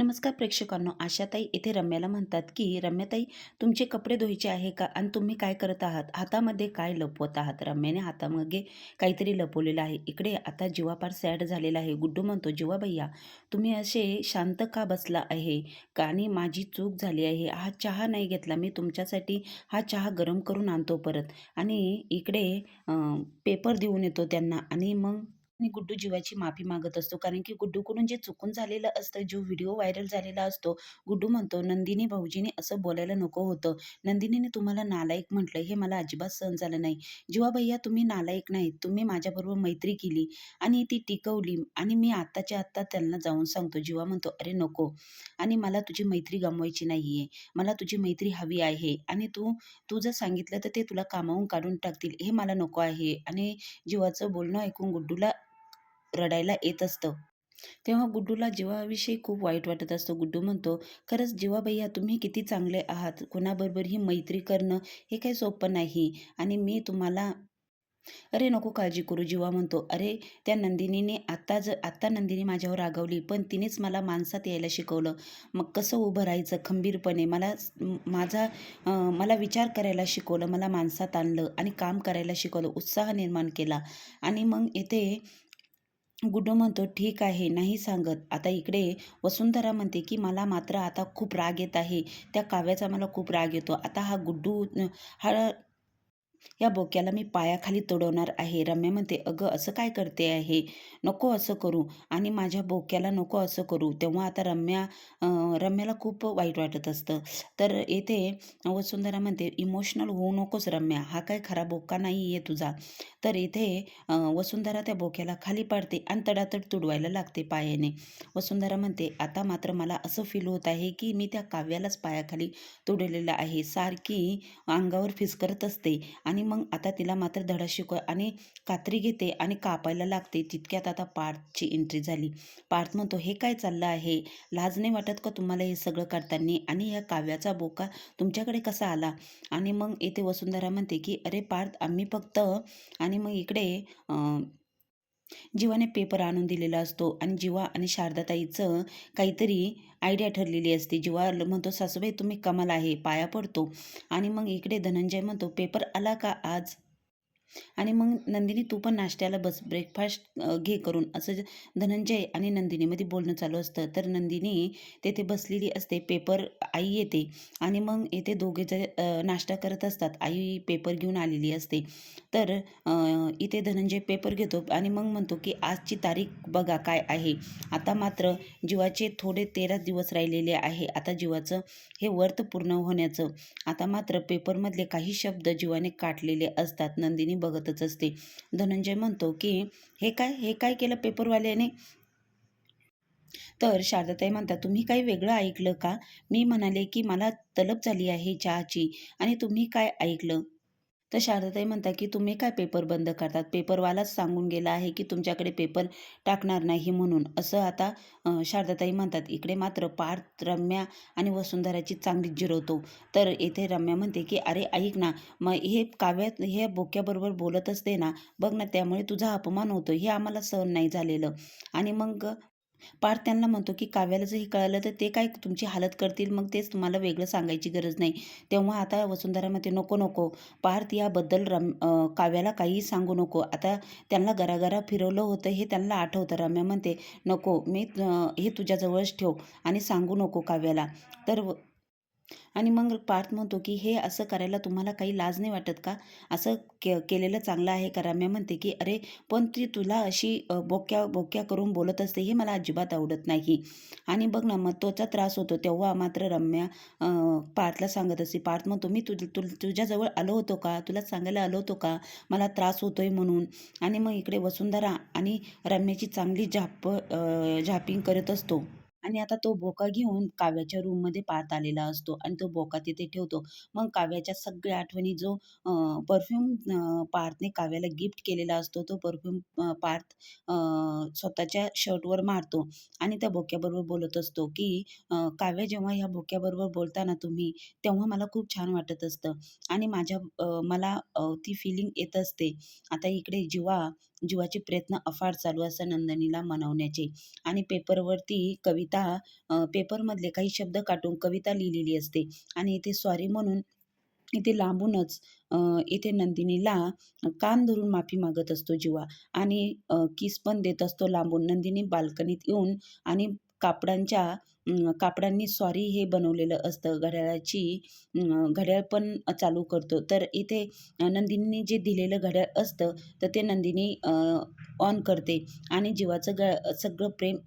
नमस्कार प्रेक्षकांनो, आशाताई इथे रम्याला म्हणतात की रम्याताई, तुमचे कपडे धुवायचे आहे का आणि तुम्ही काय करत आहात? हातामध्ये काय लपवत आहात? रम्याने हातामागे काहीतरी लपवलेलं आहे. इकडे आता जीवा फार सॅड झालेला आहे. गुड्डू म्हणतो, जीवा भैया, तुम्ही असे शांत का बसला आहे का? आणि माझी चूक झाली आहे, हा चहा नाही घेतला मी तुमच्यासाठी, हा चहा गरम करून आणतो परत. आणि इकडे पेपर देऊन येतो त्यांना आणि मग आणि गुड्डू जीवाची माफी मागत असतो, कारण की गुड्डूकडून जे चुकून झालेलं असतं, जो व्हिडिओ व्हायरल झालेला असतो. गुड्डू म्हणतो, नंदिनी भाऊजीने असं बोलायला नको होतं. नंदिनीने तुम्हाला नालायक म्हटलं, हे मला अजिबात सहन झालं नाही. जीवा भैया, तुम्ही नालायक नाहीत. तुम्ही माझ्याबरोबर मैत्री केली आणि ती टिकवली आणि मी आत्ताच्या आत्ता त्यांना जाऊन सांगतो. जीवा म्हणतो, अरे नको, आणि मला तुझी मैत्री गमवायची नाहीये. मला तुझी मैत्री हवी आहे आणि तू तू जर सांगितलं तर ते तुला कामावून काढून टाकतील, हे मला नको आहे. आणि जीवाचं बोलणं ऐकून गुड्डूला रडायला येत असतं. तेव्हा गुड्डूला जीवाविषयी खूप वाईट वाटत असतं. गुड्डू म्हणतो, खरंच जीवा भैया, तुम्ही किती चांगले आहात. कोणाबरोबरही मैत्री करणं हे काही सोपं नाही आणि मी तुम्हाला अरे नको काळजी करू. जीवा म्हणतो, अरे त्या नंदिनीने आत्ता नंदिनी माझ्यावर रागावली, पण तिनेच मला माणसात यायला शिकवलं. मग कसं उभं राहायचं खंबीरपणे, मला विचार करायला शिकवलं, मला माणसात आणलं आणि काम करायला शिकवलं, उत्साह निर्माण केला. आणि मग इथे गुड्डू म्हणतो, ठीक आहे, नाही सांगत. आता इकडे वसुंधरा म्हणते, की मला मात्र आता खूप राग येत आहे. त्या काव्याचा मला खूप राग येतो. आता हा गुड्डू हा या बोक्याला मी पायाखाली तुडवणार आहे. रम्या म्हणते, अगं असं काय करते आहे? नको असं करू आणि माझ्या बोक्याला नको असं करू. तेव्हा आता रम्याला खूप वाईट वाटत असतं. तर येथे वसुंधरा म्हणते, इमोशनल होऊ नकोस रम्या, हा काय खरा बोका नाही आहे तुझा. तर इथे वसुंधरा त्या बोक्याला खाली पाडते आणि तडातड तुडवायला लागते पायाने. वसुंधरा म्हणते, आता मात्र मला असं फील होत आहे की मी त्या काव्यालाच पायाखाली तुडवलेलं आहे. सारखी अंगावर फिसकरत असते आणि मग आता तिला मात्र धडा शिकव आणि कात्री घेते आणि कापायला लागते. तितक्यात आता पार्थची एंट्री झाली. पार्थ म्हणतो, हे काय चाललं आहे? लाज नाही वाटत का तुम्हाला हे सगळं करताना? आणि या काव्याचा बोका तुमच्याकडे कसा आला? आणि मग येथे वसुंधरा म्हणते, की अरे पार्थ, आम्ही फक्त आणि मग इकडे जीवाने पेपर आणून दिलेला असतो आणि जीवा आणि शारदाताईचं काहीतरी आयडिया ठरलेली असते. जीवा म्हणतो, सासूबाई तुम्ही कमाल आहे, पाया पडतो. आणि मग इकडे धनंजय म्हणतो, पेपर आला का आज? आणि मग नंदिनी, तू पण नाश्त्याला बस, ब्रेकफास्ट घे करून, असं धनंजय आणि नंदिनीमध्ये बोलणं चालू असतं. तर नंदिनी तेथे बसलेली असते. पेपर आई येते आणि मग येथे दोघे नाश्ता करत असतात. आई पेपर घेऊन आलेली असते. तर इथे धनंजय पेपर घेतो आणि मग म्हणतो, की आजची तारीख बघा काय आहे. आता मात्र जीवाचे थोडे 13 दिवस राहिलेले आहे. आता जीवाचं हे व्रत पूर्ण होण्याचं. आता मात्र पेपरमधले काही शब्द जीवाने काटलेले असतात. नंदिनी बघतच असते. धनंजय म्हणतो, की हे काय केलं पेपरवाल्याने? तर शारदाताई म्हणतात, तुम्ही काही वेगळं ऐकलं का? मी म्हणाले, की मला तलब झाली आहे चहाची आणि तुम्ही काय ऐकलं? तर शारदाताई म्हणतात, की तुम्ही काय पेपर बंद करतात? पेपरवालाच सांगून गेला आहे, की तुमच्याकडे पेपर टाकणार नाही म्हणून. असं आता शारदाताई म्हणतात. इकडे मात्र पार्थ, रम्या आणि वसुंधराची चांगलीच जिरवतो. तर येथे रम्या म्हणते, की अरे ऐक ना, मग हे काव्यात हे बोक्याबरोबर बोलत असते ना, बघ ना, त्यामुळे तुझा अपमान होतो. हे आम्हाला सहन नाही झालेलं. आणि मग पार्थ त्यांना म्हणतो, की काव्याला जर हे कळालं तर ते काय तुमची हालत करतील, मग तेच तुम्हाला वेगळं सांगायची गरज नाही. तेव्हा आता वसुंधरा म्हणते, नको नको पार्थ, याबद्दल काव्याला काहीही सांगू नको. आता त्यांना गरागरा फिरवलं होतं हे त्यांना आठवतं. रम्या म्हणते, नको, हे तुझ्याजवळच ठेव आणि सांगू नको काव्याला. तर आणि मग पार्थ म्हणतो, की हे असं करायला तुम्हाला काही लाज नाही वाटत का? असं केलेलं चांगलं आहे का? रम्या म्हणते, की अरे पण ती तुला अशी बोक्या बोक्या करून बोलत असते, हे मला अजिबात आवडत नाही. आणि बघ ना, मग तोचा त्रास होतो. तेव्हा मात्र रम्या पार्थला सांगत असते. पार्थ म्हणतो, मी तुझ्याजवळ आलो होतो का? तुला सांगायला आलो होतो का? मला त्रास होतोय म्हणून. आणि मग इकडे वसुंधरा आणि रम्याची चांगली झापिंग करत असतो. आणि आता तो बोका घेऊन काव्याच्या रूममध्ये पार्थ आलेला असतो आणि तो बोका तिथे ठेवतो. मग काव्याच्या सगळ्या आठवणी, जो परफ्यूम पार्थने काव्याला गिफ्ट केलेला असतो, तो परफ्यूम पार्थ स्वतःच्या शर्टवर मारतो आणि त्या बोक्याबरोबर बोलत असतो, की काव्य, जेव्हा ह्या बोक्याबरोबर बोलता ना तुम्ही, तेव्हा मला खूप छान वाटत असतं आणि मला ती फीलिंग येत असते. आता इकडे जीवा जीवाचे प्रयत्न अफाट चालू असतात नंदिनीला मनवण्याचे. आणि पेपरवरती कविता पेपरमधले काही शब्द काढून कविता लिहिलेली असते आणि इथे सॉरी म्हणून इथे लांबूनच इथे नंदिनीला कान धरून माफी मागत असतो जीवा आणि किस पण देत असतो लांबून. नंदिनी बाल्कनीत येऊन आणि कापडांनी सॉरी हे बनवलेलं असतं. घड्याळ पण चालू करतो. तर इथे नंदिनीने जे दिलेलं घड्याळ असतं, तर ते नंदिनी ऑन करते आणि जीवाचं सगळं प्रेम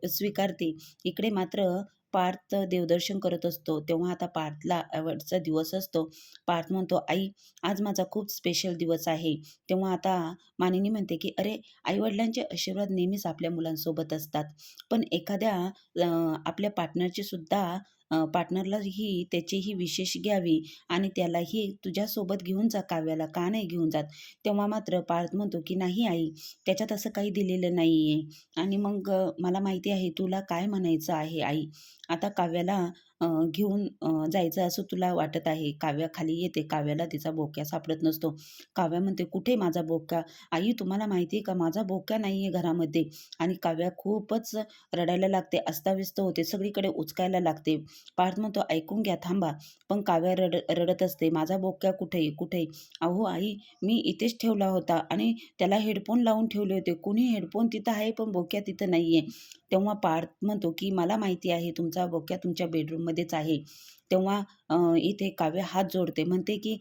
स्वीकारते. इकडे मात्र पार्थ देवदर्शन करत असतो. तेव्हा आता पार्थला आवडचा दिवस असतो. पार्थ म्हणतो, "आई, आज माझा खूप स्पेशल दिवस आहे." तेव्हा आता मानिनी म्हणते, की "अरे, आई-वडिलांचे आशीर्वाद नेहमीच आपल्या मुलांसोबत असतात. पण एखाद्या आपल्या पार्टनरची सुद्धा पार्टनरलाही त्याचीही विशेष घ्यावी आणि त्यालाही तुझ्यासोबत घेऊन जा काव्याला, का नाही घेऊन जात?" तेव्हा मात्र पार्थ म्हणतो, की "नाही आई, त्याच्यात असं काही दिलेलं नाहीये आणि मग मला माहिती आहे तुला काय म्हणायचं आहे आई. आता काव्याला घेऊन जायचं असं तुला वाटत आहे." काव्या खाली येते. काव्याला तिचा बोक्या सापडत नसतो. काव्या म्हणते, "कुठे माझा बोक्या? आई तुम्हाला माहिती आहे का माझा बोक्या नाहीये घरामध्ये." आणि काव्या खूपच रडायला लागते, अस्ताव्यस्त होते, सगळीकडे उचकायला लागते. पार्थ म्हणतो, "ऐकून घ्या, थांबा." पण काव्या रडत असते, "माझा बोक्या कुठे? कुठे?" "अहो आई, मी इथेच ठेवला होता आणि त्याला हेडफोन लावून ठेवले होते. कुणी हेडफोन तिथं आहे पण बोक्या तिथं नाहीये." तेव्हा पार्थ म्हणतो, की "मला माहिती आहे तुमचा बोक्या तुमच्या बेडरूममध्येच आहे." तेव्हा इथे काव्य हात जोडते म्हणते, की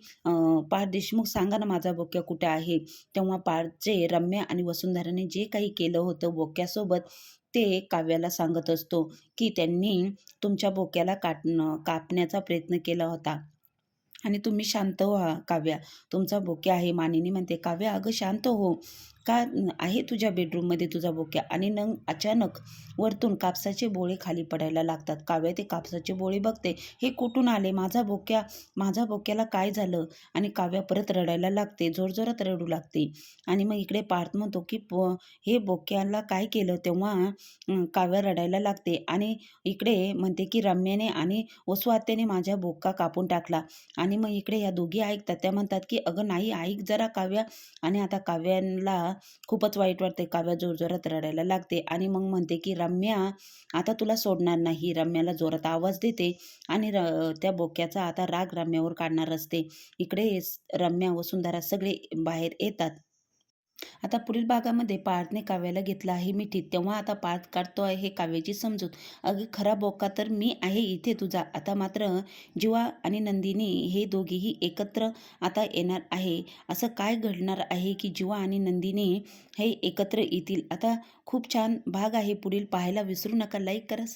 "पार्थ देशमुख सांगा ना माझा बोक्या कुठे आहे?" तेव्हा पार्थचे रम्या आणि वसुंधराने जे काही केलं होतं बोक्यासोबत ते काव्याला सांगत असतो, की त्यांनी तुमच्या बोक्याला कापण्याचा प्रयत्न केला होता. आणि तुम्ही शांत व्हा काव्या, तुमचा बोक्या आहे. मानिनी म्हणते, "काव्या अगं शांत हो. का आहे तुझ्या बेडरूममध्ये तुझा बोक्या." आणि मग अचानक वरतून कापसाचे बोळे खाली पडायला लागतात. काव्या ते कापसाचे बोळे बघते. हे कुठून आले? माझ्या बोक्याला काय झालं? आणि काव्या परत रडायला लागते. जोरजोरात रडू लागते. आणि मग इकडे पार्थ म्हणतो, की हे बोक्याला काय केलं?" तेव्हा काव्या रडायला लागते आणि इकडे म्हणते, की "रम्याने आणि वसू आत्याने माझा बोक्का कापून टाकला." आणि मग इकडे या दोघी ऐकतात. त्या म्हणतात, की "अगं नाही, ऐक जरा काव्या." आणि आता काव्याला खूपच वाईट वाटते. काव्या जोरजोरात रडायला लागते आणि मग म्हणते, की "रम्या, आता तुला सोडणार नाही." रम्याला जोरात आवाज देते आणि त्या बोक्याचा आता राग रम्यावर काढणार असते. इकडे रम्या, वसुंधरा सगळे बाहेर येतात. आता पुढील भागामध्ये पार्थने काव्याला घेतलं आहे मिठीत. तेव्हा आता पार्थ काढतो आहे काव्याची समजूत. "अगं खरा बोका तर मी आहे इथे तुझा." आता मात्र जीवा आणि नंदिनी हे दोघेही एकत्र आता येणार आहे. असं काय घडणार आहे की जीवा आणि नंदिनी हे एकत्र येतील? आता खूप छान भाग आहे पुढील पाहायला विसरू नका. लाईक करा,